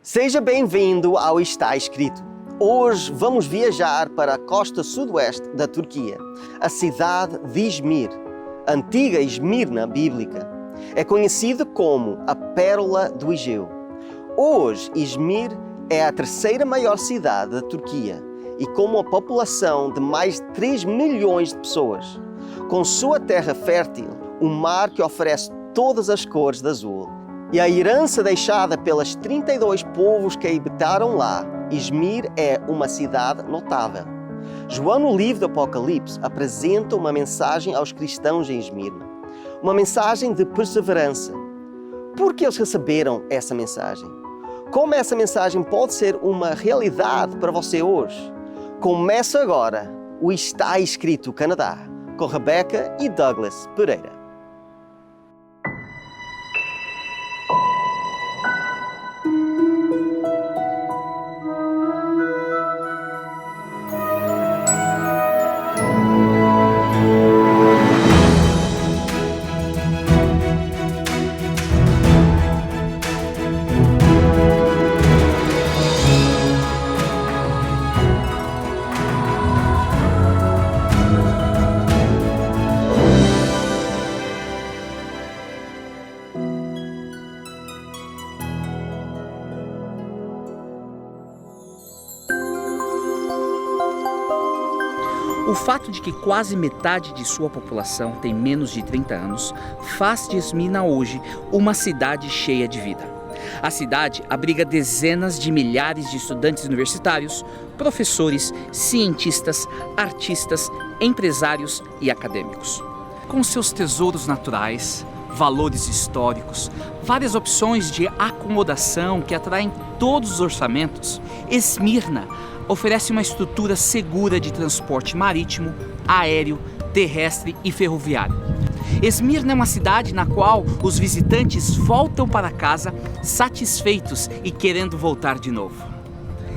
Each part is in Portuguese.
Seja bem-vindo ao Está Escrito. Hoje vamos viajar para a costa sudoeste da Turquia, a cidade de Izmir, antiga Esmirna bíblica. É conhecida como a Pérola do Egeu. Hoje, Izmir é a terceira maior cidade da Turquia e com uma população de mais de 3 milhões de pessoas. Com sua terra fértil, um mar que oferece todas as cores de azul e a herança deixada pelos 32 povos que habitaram lá, Izmir é uma cidade notável. João, no livro do Apocalipse, apresenta uma mensagem aos cristãos em Esmirna. Uma mensagem de perseverança. Por que eles receberam essa mensagem? Como essa mensagem pode ser uma realidade para você hoje? Começa agora o Está Escrito Canadá, com Rebeca e Douglas Pereira. O fato de que quase metade de sua população tem menos de 30 anos faz de Esmirna hoje uma cidade cheia de vida. A cidade abriga dezenas de milhares de estudantes universitários, professores, cientistas, artistas, empresários e acadêmicos. Com seus tesouros naturais, valores históricos, várias opções de acomodação que atraem todos os orçamentos, Esmirna oferece uma estrutura segura de transporte marítimo, aéreo, terrestre e ferroviário. Esmirna é uma cidade na qual os visitantes voltam para casa satisfeitos e querendo voltar de novo.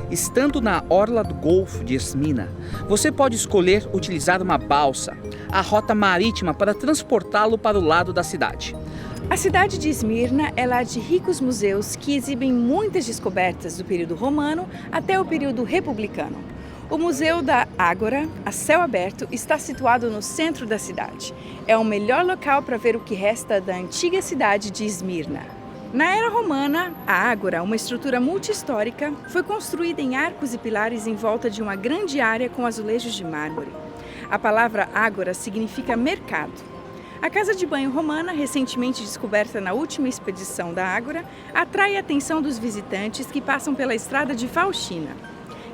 Estando na orla do Golfo de Esmirna, você pode escolher utilizar uma balsa, a rota marítima para transportá-lo para o lado da cidade. A cidade de Esmirna é lá de ricos museus que exibem muitas descobertas do período romano até o período republicano. O Museu da Ágora, a céu aberto, está situado no centro da cidade. É o melhor local para ver o que resta da antiga cidade de Esmirna. Na era romana, a Ágora, uma estrutura multi-histórica, foi construída em arcos e pilares em volta de uma grande área com azulejos de mármore. A palavra Ágora significa mercado. A casa de banho romana, recentemente descoberta na última expedição da Ágora, atrai a atenção dos visitantes que passam pela estrada de Faustina,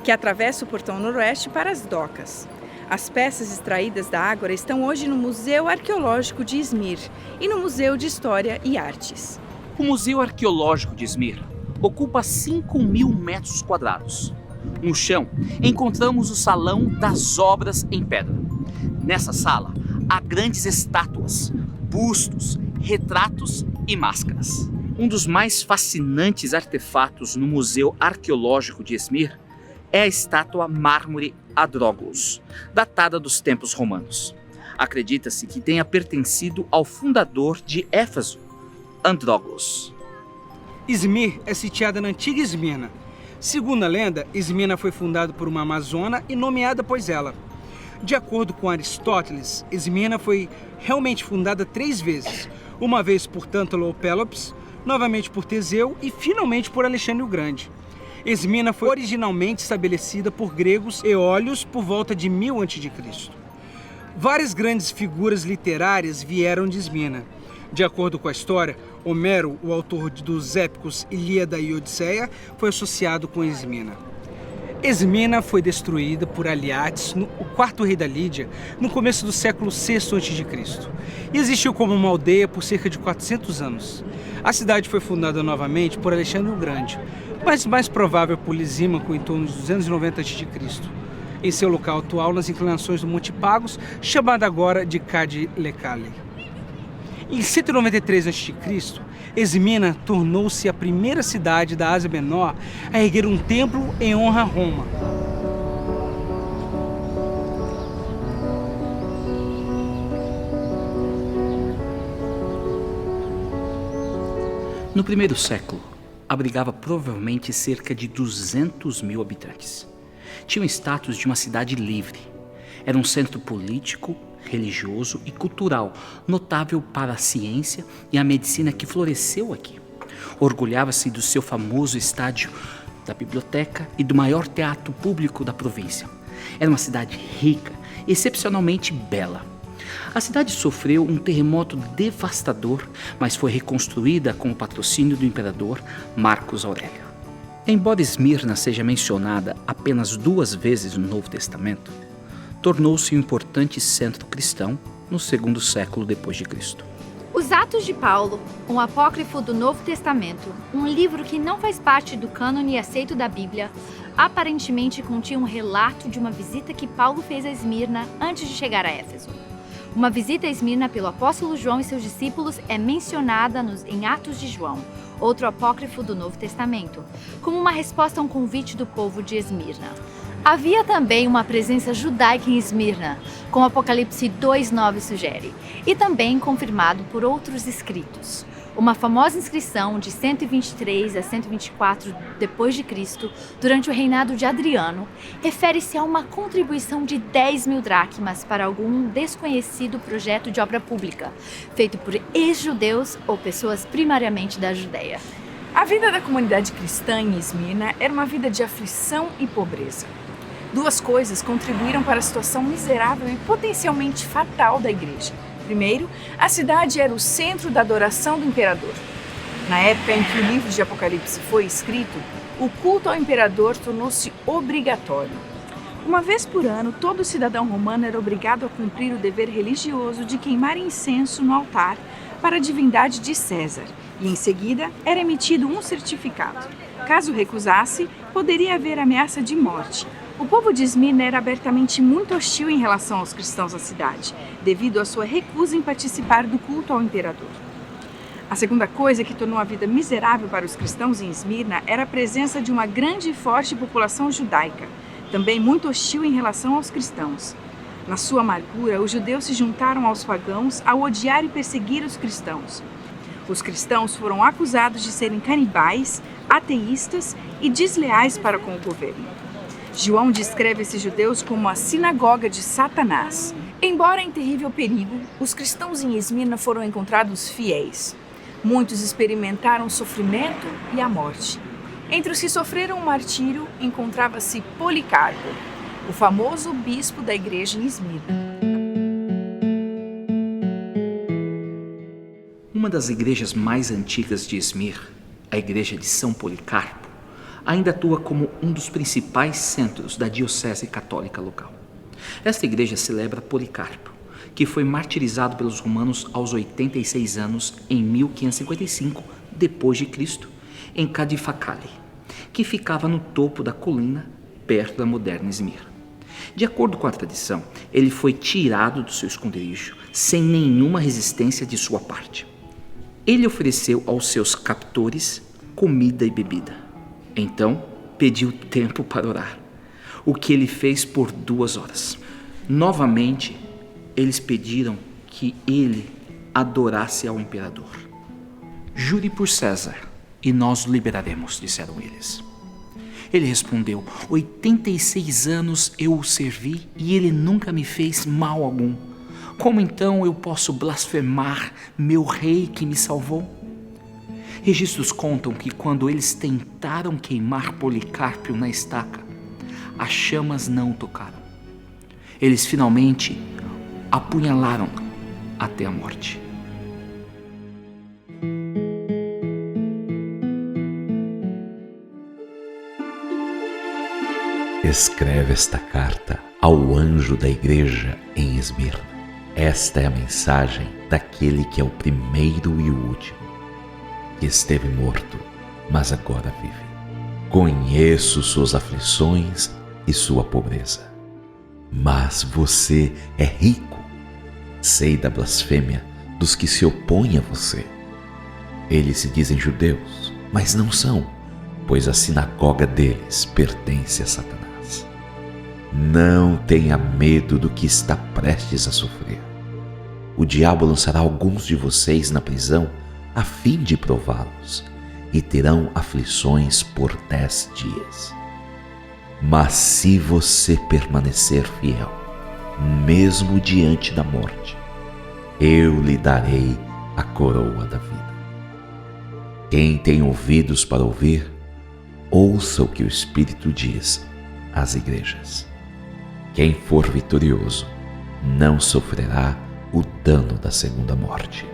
que atravessa o portão noroeste para as docas. As peças extraídas da Ágora estão hoje no Museu Arqueológico de Izmir e no Museu de História e Artes. O Museu Arqueológico de Izmir ocupa 5.000 metros quadrados. No chão, encontramos o Salão das Obras em Pedra. Nessa sala, há grandes estátuas, bustos, retratos e máscaras. Um dos mais fascinantes artefatos no Museu Arqueológico de Izmir é a estátua mármore Andrógolos, datada dos tempos romanos. Acredita-se que tenha pertencido ao fundador de Éfeso, Andrógolos. Izmir é sitiada na antiga Esmirna. Segundo a lenda, Esmirna foi fundada por uma amazona e nomeada após ela. De acordo com Aristóteles, Esmirna foi realmente fundada 3 vezes. Uma vez por Tântalo Pélops, novamente por Teseu e finalmente por Alexandre o Grande. Esmirna foi originalmente estabelecida por gregos eólios por volta de 1000 a.C. Várias grandes figuras literárias vieram de Esmirna. De acordo com a história, Homero, o autor dos épicos Ilíada e Odisseia, foi associado com Esmirna. Esmirna foi destruída por Aliates, o quarto rei da Lídia, no começo do século VI a.C. e existiu como uma aldeia por cerca de 400 anos. A cidade foi fundada novamente por Alexandre o Grande, mas mais provável por Lisímaco em torno de 290 a.C., em seu local atual nas inclinações do Monte Pagos, chamada agora de Cade-Lecale. Em 193 a.C., Esmirna tornou-se a primeira cidade da Ásia Menor a erguer um templo em honra a Roma. No primeiro século, abrigava provavelmente cerca de 200 mil habitantes. Tinha o status de uma cidade livre. Era um centro político, religioso e cultural, notável para a ciência e a medicina que floresceu aqui. Orgulhava-se do seu famoso estádio, da biblioteca e do maior teatro público da província. Era uma cidade rica, excepcionalmente bela. A cidade sofreu um terremoto devastador, mas foi reconstruída com o patrocínio do imperador Marcos Aurélio. Embora Esmirna seja mencionada apenas 2 vezes no Novo Testamento, tornou-se um importante centro cristão no 2º século depois de Cristo. Os Atos de Paulo, um apócrifo do Novo Testamento, um livro que não faz parte do cânone aceito da Bíblia, aparentemente continha um relato de uma visita que Paulo fez a Esmirna antes de chegar a Éfeso. Uma visita a Esmirna pelo apóstolo João e seus discípulos é mencionada em Atos de João, outro apócrifo do Novo Testamento, como uma resposta a um convite do povo de Esmirna. Havia também uma presença judaica em Esmirna, como Apocalipse 2:9 sugere, e também confirmado por outros escritos. Uma famosa inscrição de 123 a 124 depois de Cristo, durante o reinado de Adriano, refere-se a uma contribuição de 10.000 dracmas para algum desconhecido projeto de obra pública, feito por ex-judeus ou pessoas primariamente da Judéia. A vida da comunidade cristã em Esmirna era uma vida de aflição e pobreza. 2 coisas contribuíram para a situação miserável e potencialmente fatal da igreja. Primeiro, a cidade era o centro da adoração do imperador. Na época em que o livro de Apocalipse foi escrito, o culto ao imperador tornou-se obrigatório. Uma vez por ano, todo cidadão romano era obrigado a cumprir o dever religioso de queimar incenso no altar para a divindade de César, e em seguida era emitido um certificado. Caso recusasse, poderia haver ameaça de morte. O povo de Esmirna era abertamente muito hostil em relação aos cristãos da cidade, devido à sua recusa em participar do culto ao imperador. A segunda coisa que tornou a vida miserável para os cristãos em Esmirna era a presença de uma grande e forte população judaica, também muito hostil em relação aos cristãos. Na sua amargura, os judeus se juntaram aos pagãos ao odiar e perseguir os cristãos. Os cristãos foram acusados de serem canibais, ateístas e desleais para com o governo. João descreve esses judeus como a sinagoga de Satanás. Embora em terrível perigo, os cristãos em Esmirna foram encontrados fiéis. Muitos experimentaram o sofrimento e a morte. Entre os que sofreram o martírio, encontrava-se Policarpo, o famoso bispo da igreja em Esmirna. Uma das igrejas mais antigas de Esmirna, a igreja de São Policarpo, ainda atua como um dos principais centros da diocese católica local. Esta igreja celebra Policarpo, que foi martirizado pelos romanos aos 86 anos em 1555 depois de Cristo, em Cadifacale, que ficava no topo da colina perto da moderna Esmirna. De acordo com a tradição, ele foi tirado do seu esconderijo sem nenhuma resistência de sua parte. Ele ofereceu aos seus captores comida e bebida. Então, pediu tempo para orar, o que ele fez por 2 horas. Novamente, eles pediram que ele adorasse ao imperador. Jure por César e nós o liberaremos, disseram eles. Ele respondeu: 86 anos eu o servi e ele nunca me fez mal algum. Como então eu posso blasfemar meu rei que me salvou? Registros contam que quando eles tentaram queimar Policarpo na estaca, as chamas não o tocaram. Eles finalmente apunhalaram até a morte. Escreve esta carta ao anjo da igreja em Esmirna. Esta é a mensagem daquele que é o primeiro e o último, que esteve morto, mas agora vive. Conheço suas aflições e sua pobreza, mas você é rico. Sei da blasfêmia dos que se opõem a você. Eles se dizem judeus, mas não são, pois a sinagoga deles pertence a Satanás. Não tenha medo do que está prestes a sofrer. O diabo lançará alguns de vocês na prisão a fim de prová-los, e terão aflições por 10 dias. Mas se você permanecer fiel, mesmo diante da morte, eu lhe darei a coroa da vida. Quem tem ouvidos para ouvir, ouça o que o Espírito diz às igrejas. Quem for vitorioso não sofrerá o dano da segunda morte.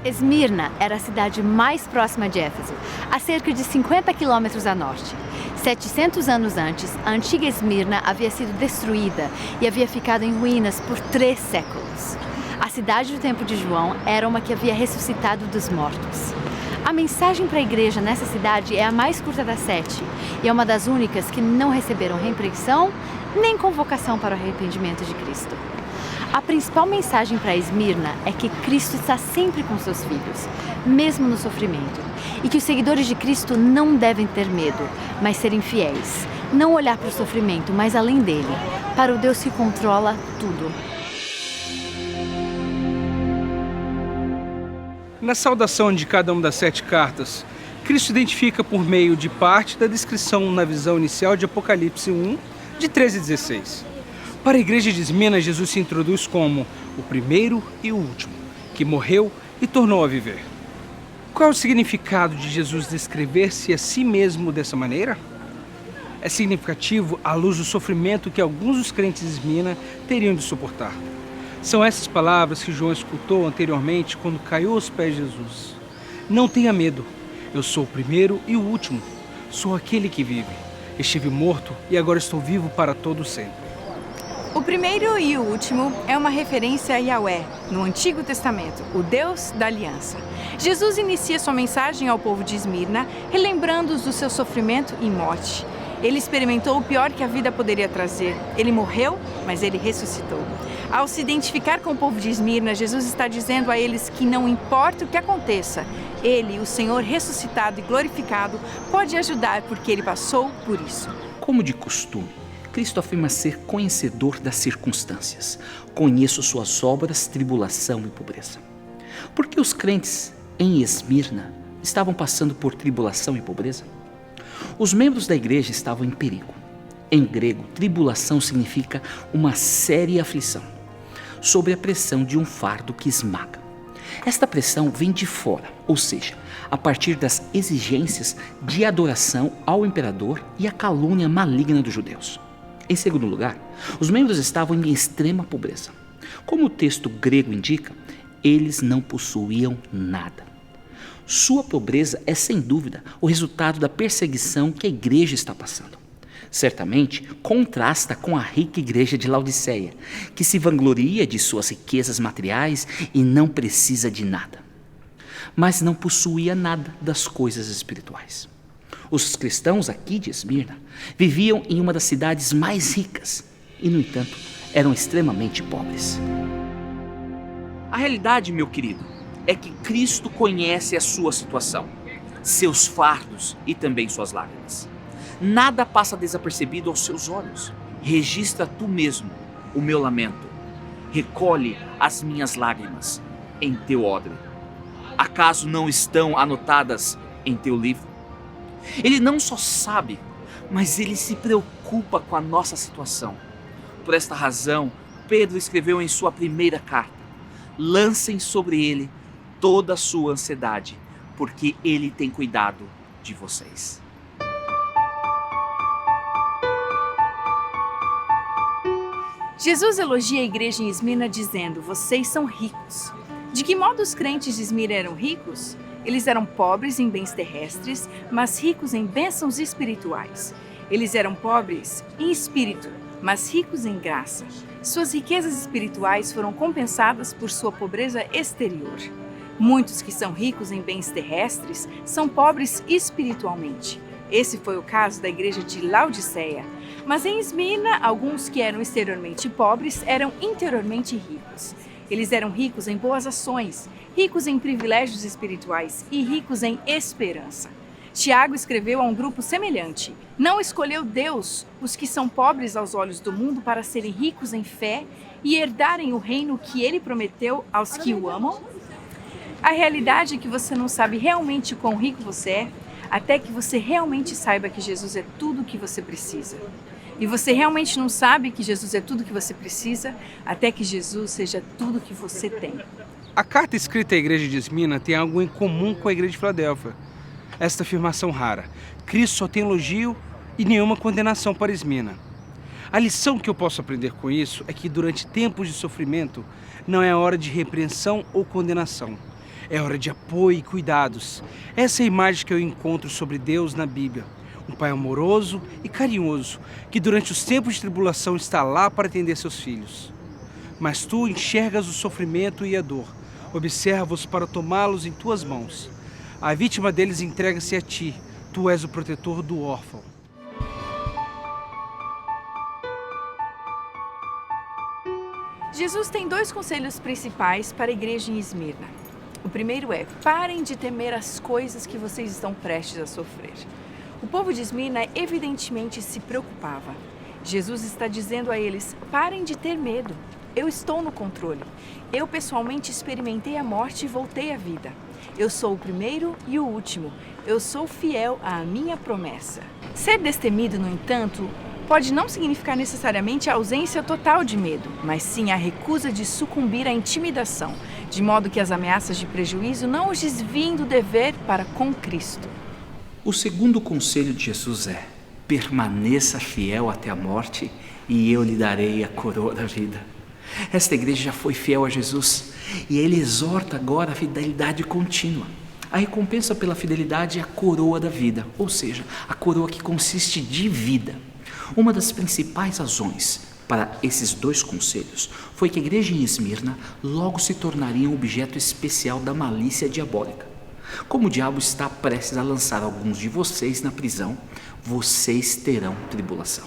Esmirna era a cidade mais próxima de Éfeso, a cerca de 50 quilômetros a norte. 700 anos antes, a antiga Esmirna havia sido destruída e havia ficado em ruínas por 3 séculos. A cidade do tempo de João era uma que havia ressuscitado dos mortos. A mensagem para a igreja nessa cidade é a mais curta das 7 e é uma das únicas que não receberam repreensão nem convocação para o arrependimento de Cristo. A principal mensagem para Esmirna é que Cristo está sempre com seus filhos, mesmo no sofrimento, e que os seguidores de Cristo não devem ter medo, mas serem fiéis, não olhar para o sofrimento, mas além dele, para o Deus que controla tudo. Na saudação de cada uma das 7 cartas, Cristo identifica por meio de parte da descrição na visão inicial de Apocalipse 1, de 13 a 16. Para a igreja de Esmirna, Jesus se introduz como o primeiro e o último, que morreu e tornou a viver. Qual é o significado de Jesus descrever-se a si mesmo dessa maneira? É significativo à luz do sofrimento que alguns dos crentes de Esmirna teriam de suportar. São essas palavras que João escutou anteriormente quando caiu aos pés de Jesus. Não tenha medo, eu sou o primeiro e o último, sou aquele que vive. Estive morto e agora estou vivo para todo sempre. O primeiro e o último é uma referência a Yahweh, no Antigo Testamento, o Deus da Aliança. Jesus inicia sua mensagem ao povo de Esmirna, relembrando-os do seu sofrimento e morte. Ele experimentou o pior que a vida poderia trazer. Ele morreu, mas ele ressuscitou. Ao se identificar com o povo de Esmirna, Jesus está dizendo a eles que não importa o que aconteça, ele, o Senhor ressuscitado e glorificado, pode ajudar porque ele passou por isso. Como de costume, Cristo afirma ser conhecedor das circunstâncias. Conheço suas obras, tribulação e pobreza. Por que os crentes em Esmirna estavam passando por tribulação e pobreza? Os membros da igreja estavam em perigo. Em grego, tribulação significa uma séria aflição, sob a pressão de um fardo que esmaga. Esta pressão vem de fora, ou seja, a partir das exigências de adoração ao imperador e a calúnia maligna dos judeus. Em segundo lugar, os membros estavam em extrema pobreza. Como o texto grego indica, eles não possuíam nada. Sua pobreza é, sem dúvida, o resultado da perseguição que a igreja está passando. Certamente, contrasta com a rica igreja de Laodiceia, que se vangloria de suas riquezas materiais e não precisa de nada. Mas não possuía nada das coisas espirituais. Os cristãos aqui de Esmirna viviam em uma das cidades mais ricas e, no entanto, eram extremamente pobres. A realidade, meu querido, é que Cristo conhece a sua situação, seus fardos e também suas lágrimas. Nada passa desapercebido aos seus olhos. Registra tu mesmo o meu lamento. Recolhe as minhas lágrimas em teu odre. Acaso não estão anotadas em teu livro? Ele não só sabe, mas ele se preocupa com a nossa situação. Por esta razão, Pedro escreveu em sua primeira carta: lancem sobre ele toda a sua ansiedade, porque ele tem cuidado de vocês. Jesus elogia a igreja em Esmirna dizendo: vocês são ricos. De que modo os crentes de Esmirna eram ricos? Eles eram pobres em bens terrestres, mas ricos em bênçãos espirituais. Eles eram pobres em espírito, mas ricos em graça. Suas riquezas espirituais foram compensadas por sua pobreza exterior. Muitos que são ricos em bens terrestres são pobres espiritualmente. Esse foi o caso da igreja de Laodiceia. Mas em Esmirna, alguns que eram exteriormente pobres eram interiormente ricos. Eles eram ricos em boas ações, ricos em privilégios espirituais e ricos em esperança. Tiago escreveu a um grupo semelhante: não escolheu Deus os que são pobres aos olhos do mundo para serem ricos em fé e herdarem o reino que ele prometeu aos que o amam? A realidade é que você não sabe realmente quão rico você é, até que você realmente saiba que Jesus é tudo o que você precisa. E você realmente não sabe que Jesus é tudo o que você precisa, até que Jesus seja tudo o que você tem. A carta escrita à igreja de Esmirna tem algo em comum com a igreja de Filadélfia. Esta afirmação rara: Cristo só tem elogio e nenhuma condenação para Esmirna. A lição que eu posso aprender com isso é que durante tempos de sofrimento não é hora de repreensão ou condenação. É hora de apoio e cuidados. Essa é a imagem que eu encontro sobre Deus na Bíblia. Um pai amoroso e carinhoso, que durante os tempos de tribulação está lá para atender seus filhos. Mas tu enxergas o sofrimento e a dor, observa-os para tomá-los em tuas mãos. A vítima deles entrega-se a ti, tu és o protetor do órfão. Jesus tem 2 conselhos principais para a igreja em Esmirna. O primeiro é: parem de temer as coisas que vocês estão prestes a sofrer. O povo de Esmirna evidentemente se preocupava. Jesus está dizendo a eles: parem de ter medo. Eu estou no controle. Eu pessoalmente experimentei a morte e voltei à vida. Eu sou o primeiro e o último. Eu sou fiel à minha promessa. Ser destemido, no entanto, pode não significar necessariamente a ausência total de medo, mas sim a recusa de sucumbir à intimidação, de modo que as ameaças de prejuízo não os desviem do dever para com Cristo. O segundo conselho de Jesus é: permaneça fiel até a morte e eu lhe darei a coroa da vida. Esta igreja já foi fiel a Jesus e ele exorta agora a fidelidade contínua. A recompensa pela fidelidade é a coroa da vida, ou seja, a coroa que consiste de vida. Uma das principais razões para esses 2 conselhos foi que a igreja em Esmirna logo se tornaria um objeto especial da malícia diabólica. Como o diabo está prestes a lançar alguns de vocês na prisão, vocês terão tribulação.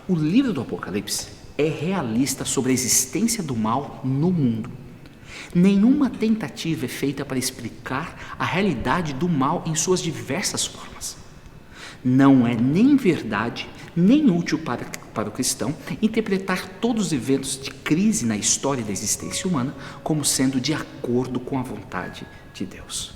O livro do Apocalipse é realista sobre a existência do mal no mundo. Nenhuma tentativa é feita para explicar a realidade do mal em suas diversas formas. Não é nem verdade, nem útil para o cristão interpretar todos os eventos de crise na história da existência humana como sendo de acordo com a vontade de Deus.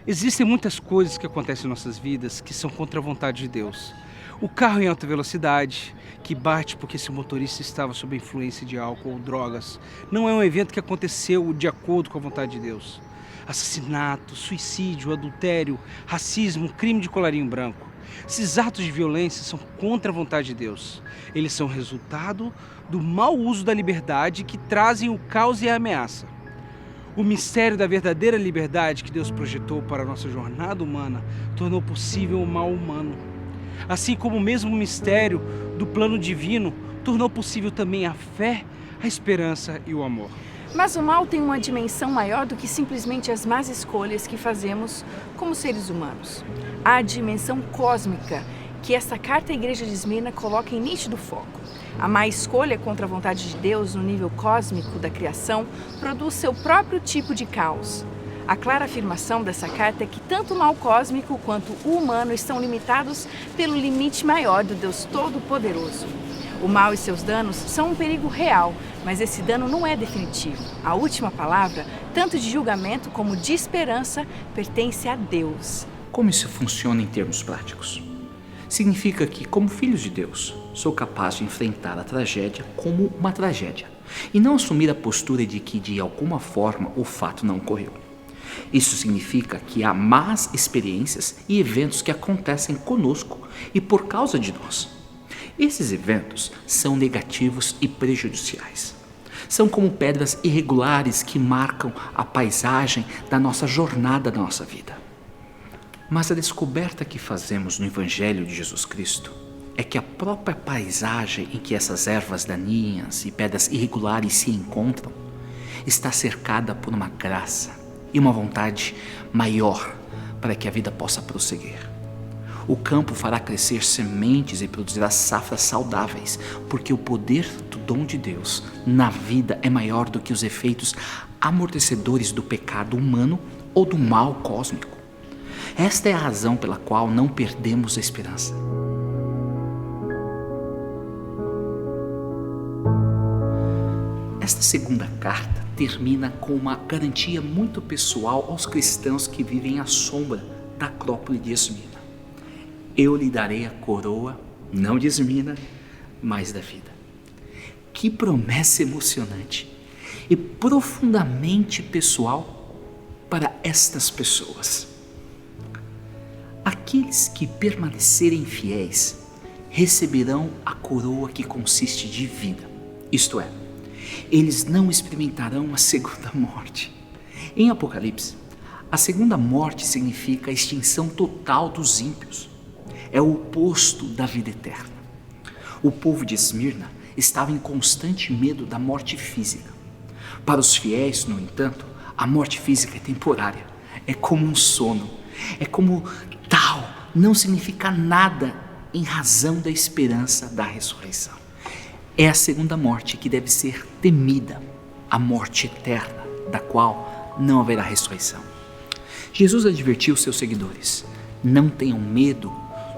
Existem muitas coisas que acontecem em nossas vidas que são contra a vontade de Deus. O carro em alta velocidade, que bate porque seu motorista estava sob a influência de álcool ou drogas, não é um evento que aconteceu de acordo com a vontade de Deus. Assassinato, suicídio, adultério, racismo, crime de colarinho branco. Esses atos de violência são contra a vontade de Deus. Eles são resultado do mau uso da liberdade que trazem o caos e a ameaça. O mistério da verdadeira liberdade que Deus projetou para a nossa jornada humana tornou possível o mal humano. Assim como o mesmo mistério do plano divino tornou possível também a fé, a esperança e o amor. Mas o mal tem uma dimensão maior do que simplesmente as más escolhas que fazemos como seres humanos. Há a dimensão cósmica que esta carta à igreja de Esmirna coloca em nítido foco. A má escolha contra a vontade de Deus no nível cósmico da criação produz seu próprio tipo de caos. A clara afirmação dessa carta é que tanto o mal cósmico quanto o humano estão limitados pelo limite maior do Deus Todo-Poderoso. O mal e seus danos são um perigo real, mas esse dano não é definitivo. A última palavra, tanto de julgamento como de esperança, pertence a Deus. Como isso funciona em termos práticos? Significa que, como filhos de Deus, sou capaz de enfrentar a tragédia como uma tragédia e não assumir a postura de que, de alguma forma, o fato não ocorreu. Isso significa que há más experiências e eventos que acontecem conosco e por causa de nós. Esses eventos são negativos e prejudiciais. São como pedras irregulares que marcam a paisagem da nossa jornada da nossa vida. Mas a descoberta que fazemos no Evangelho de Jesus Cristo é que a própria paisagem em que essas ervas daninhas e pedras irregulares se encontram está cercada por uma graça e uma vontade maior para que a vida possa prosseguir. O campo fará crescer sementes e produzirá safras saudáveis, porque o poder do dom de Deus na vida é maior do que os efeitos amortecedores do pecado humano ou do mal cósmico. Esta é a razão pela qual não perdemos a esperança. Esta segunda carta termina com uma garantia muito pessoal aos cristãos que vivem à sombra da Acrópole de Esmirna. Eu lhe darei a coroa, não de Esmirna, mas da vida. Que promessa emocionante e profundamente pessoal para estas pessoas. Aqueles que permanecerem fiéis receberão a coroa que consiste de vida, isto é, eles não experimentarão a segunda morte. Em Apocalipse, a segunda morte significa a extinção total dos ímpios. É o oposto da vida eterna. O povo de Esmirna estava em constante medo da morte física. Para os fiéis, no entanto, a morte física é temporária. É como um sono. É como tal, não significa nada em razão da esperança da ressurreição. É a segunda morte que deve ser temida, a morte eterna, da qual não haverá ressurreição. Jesus advertiu seus seguidores: não tenham medo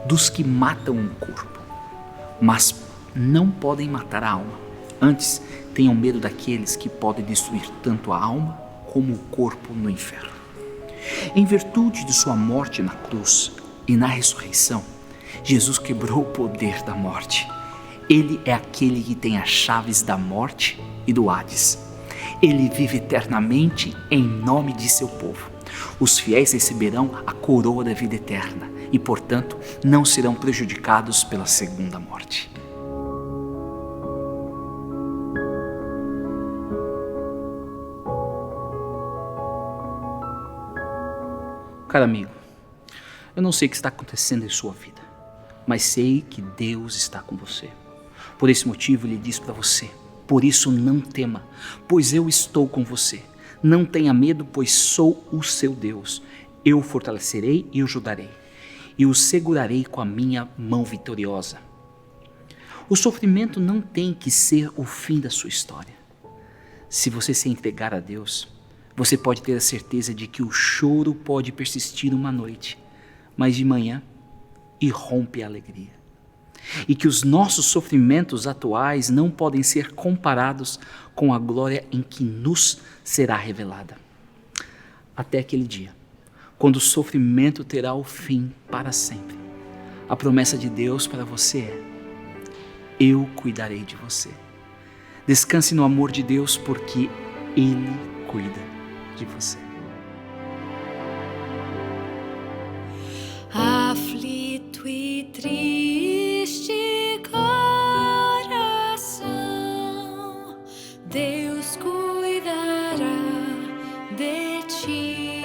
dos que matam o corpo, mas não podem matar a alma. Antes, tenham medo daqueles que podem destruir tanto a alma como o corpo no inferno. Em virtude de sua morte na cruz e na ressurreição, Jesus quebrou o poder da morte. Ele é aquele que tem as chaves da morte e do Hades. Ele vive eternamente em nome de seu povo. Os fiéis receberão a coroa da vida eterna e, portanto, não serão prejudicados pela segunda morte. Caro amigo, eu não sei o que está acontecendo em sua vida, mas sei que Deus está com você. Por esse motivo, Ele diz para você: por isso não tema, pois eu estou com você. Não tenha medo, pois sou o seu Deus. Eu o fortalecerei e o ajudarei, e o segurarei com a minha mão vitoriosa. O sofrimento não tem que ser o fim da sua história. Se você se entregar a Deus, você pode ter a certeza de que o choro pode persistir uma noite, mas de manhã irrompe a alegria. E que os nossos sofrimentos atuais não podem ser comparados com a glória em que nos será revelada. Até aquele dia, quando o sofrimento terá o fim para sempre, a promessa de Deus para você é: eu cuidarei de você. Descanse no amor de Deus, porque Ele cuida de você. Aflito e triste coração, Deus cuidará de ti,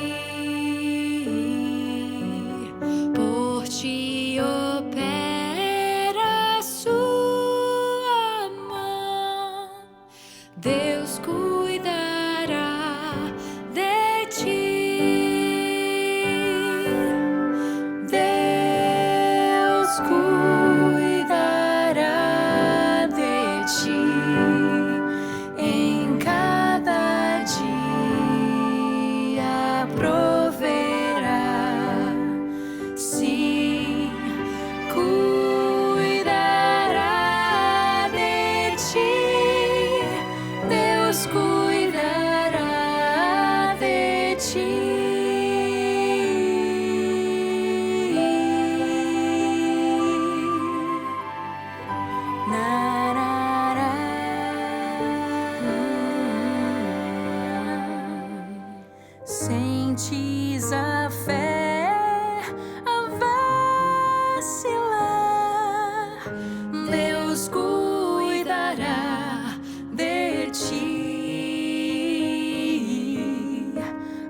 por ti opera a sua mão, Deus cuidará de ti. Cuidará de ti em cada dia, proverá, sim, cuidará de ti, Deus cuidará de ti. Sentes a fé a vacilar, Deus cuidará de ti.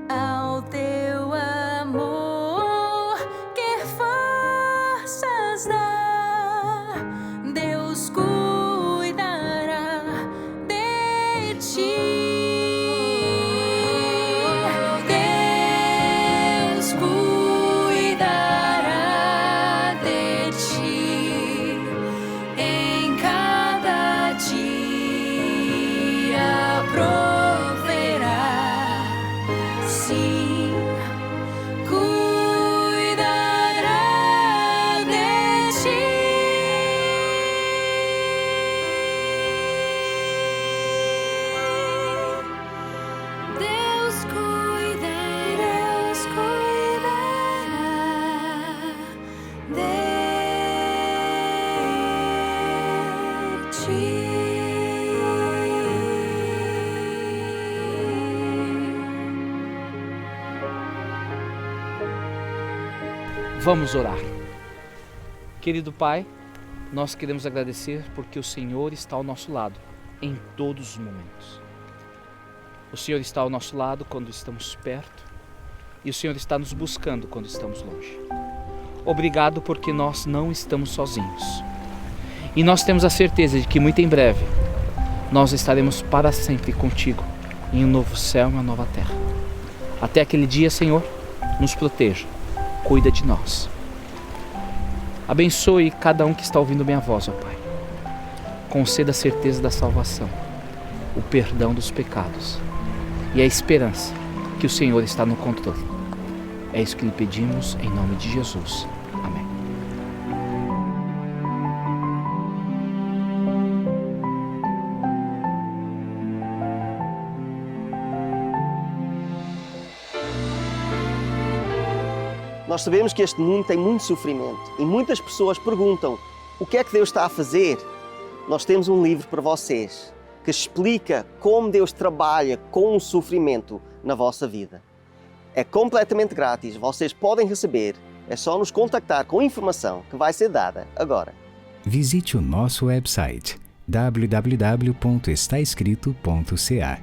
Ao teu amor quer forças dar, Deus cuidará de ti. Deus cuidará Vamos orar. Querido Pai, nós queremos agradecer porque o Senhor está ao nosso lado em todos os momentos. O Senhor está ao nosso lado quando estamos perto e o Senhor está nos buscando quando estamos longe. Obrigado porque nós não estamos sozinhos. E nós temos a certeza de que muito em breve nós estaremos para sempre contigo em um novo céu e uma nova terra. Até aquele dia, Senhor, nos proteja, cuida de nós. Abençoe cada um que está ouvindo minha voz, ó Pai. Conceda a certeza da salvação, o perdão dos pecados e a esperança que o Senhor está no controle. É isso que lhe pedimos em nome de Jesus. Amém. Nós sabemos que este mundo tem muito sofrimento e muitas pessoas perguntam: o que é que Deus está a fazer? Nós temos um livro para vocês que explica como Deus trabalha com o sofrimento na vossa vida. É completamente grátis, vocês podem receber, é só nos contactar com a informação que vai ser dada agora. Visite o nosso website www.estaescrito.ca.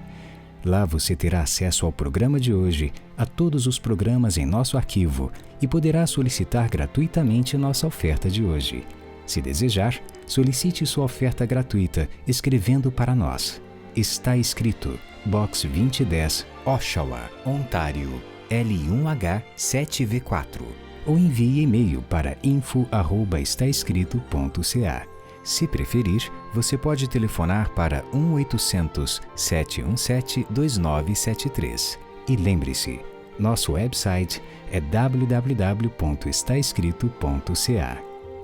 Lá você terá acesso ao programa de hoje, a todos os programas em nosso arquivo e poderá solicitar gratuitamente nossa oferta de hoje. Se desejar, solicite sua oferta gratuita escrevendo para nós. Está escrito Box 2010, Oshawa, Ontário, L1H 7V4. Ou envie e-mail para info@estaescrito.ca. Se preferir, você pode telefonar para 1-800-717-2973. E lembre-se, nosso website é www.estaescrito.ca.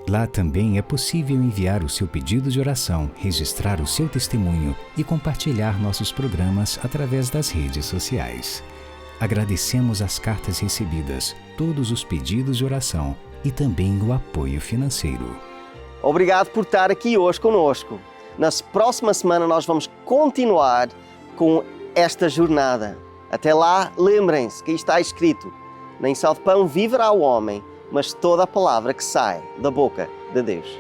Lá também é possível enviar o seu pedido de oração, registrar o seu testemunho e compartilhar nossos programas através das redes sociais. Agradecemos as cartas recebidas, todos os pedidos de oração e também o apoio financeiro. Obrigado por estar aqui hoje conosco. Na próxima semana nós vamos continuar com esta jornada. Até lá, lembrem-se que está escrito: nem só de pão viverá o homem, mas toda a palavra que sai da boca de Deus.